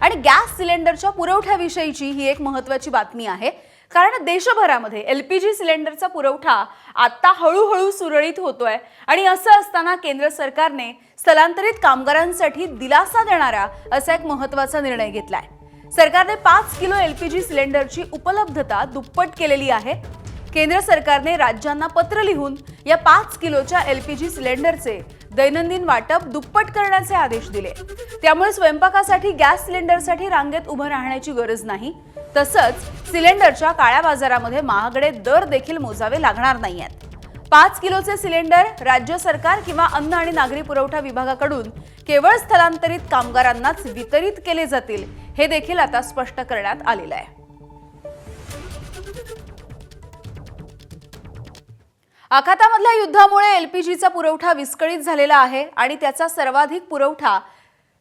आणि गॅस सिलेंडरच्या पुरवठ्याविषयीची ही एक महत्त्वाची बातमी आहे। कारण देशभरामध्ये एलपीजी सिलेंडरचा पुरवठा आता हळूहळू सुरळीत होतोय आणि असं असताना केंद्र सरकारने स्थलांतरित कामगारांसाठी दिलासा देणारा असा एक महत्त्वाचा निर्णय घेतलाय। सरकारने 5 किलो एलपीजी सिलेंडरची उपलब्धता दुप्पट केलेली आहे। केंद्र सरकारने राज्यांना पत्र लिहून या 5 किलोच्या एलपीजी सिलेंडरचे दैनंदिन वाटप दुप्पट करण्याचे आदेश दिले। त्यामुळे स्वयंपाकासाठी गॅस सिलेंडरसाठी रांगेत उभं राहण्याची गरज नाही। तसंच सिलेंडरच्या काळ्या बाजारामध्ये महागडे दर देखील मोजावे लागणार नाहीयेत। 5 किलोचे सिलेंडर राज्य सरकार किंवा अन्न आणि नागरी पुरवठा विभागाकडून केवळ स्थलांतरित कामगारांनाच वितरित केले जातील, हे देखील आता स्पष्ट करण्यात आलेलं आहे। आखातामधल्या युद्धामुळे एलपीजीचा पुरवठा विस्कळीत झालेला आहे आणि त्याचा सर्वाधिक पुरवठा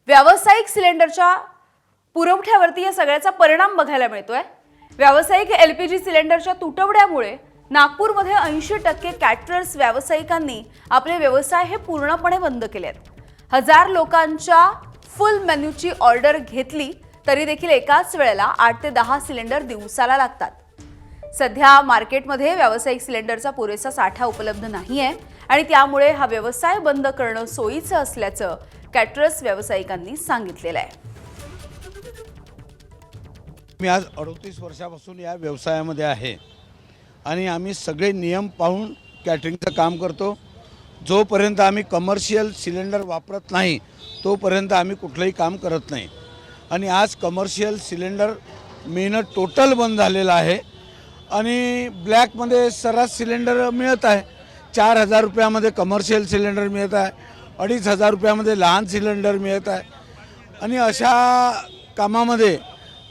व्यावसायिक सिलेंडरच्या पुरवठ्यावरती या सगळ्याचा परिणाम बघायला मिळतोय। व्यावसायिक एलपीजी सिलेंडरच्या तुटवड्यामुळे नागपूरमध्ये 80% कॅटरर्स व्यावसायिकांनी आपले व्यवसाय हे पूर्णपणे बंद केलेत। हजार लोकांच्या फुल मेन्यूची ऑर्डर घेतली तरी देखील एकाच वेळेला 8 ते 10 सिलेंडर दिवसाला लागतात। सध्या मार्केटमध्ये व्यावसायिक सिलेंडरचा पुरेसा साठा उपलब्ध नाहीये आणि त्यामुळे हा व्यवसाय बंद करणं सोयीचं असल्याचं कॅटरर्स व्यावसायिकांनी सांगितलेलं आहे। मी आज 38 वर्षापासून या व्यवसायामध्ये आहे आणि आम्ही सगळे नियम पाहून कॅटरिंगचं काम करतो। जोपर्यंत आम्ही कमर्शियल सिलेंडर वापरत नाही तोपर्यंत आम्ही कुठलंही काम करत नाही। आणि आज कमर्शियल सिलेंडर मिळणं टोटल बंद झालेलं आहे आणि ब्लॅकमध्ये सर्रास सिलेंडर मिळत आहे। 4000 रुपयामध्ये कमर्शियल सिलेंडर मिळत आहे, 2500 रुपयामध्ये लहान सिलेंडर मिळत आहे। आणि अशा कामामध्ये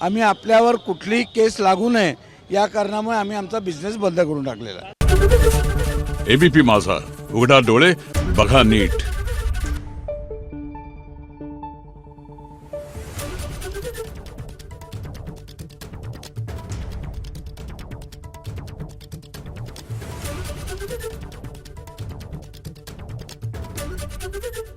आम्ही आपल्यावर कुठलीही केस लागू नये या कारणामुळे आम्ही आमचा बिझनेस बंद करून टाकलेला आहे। एबीपी माझा, उघडा डोळे बघा नीट। Thank you.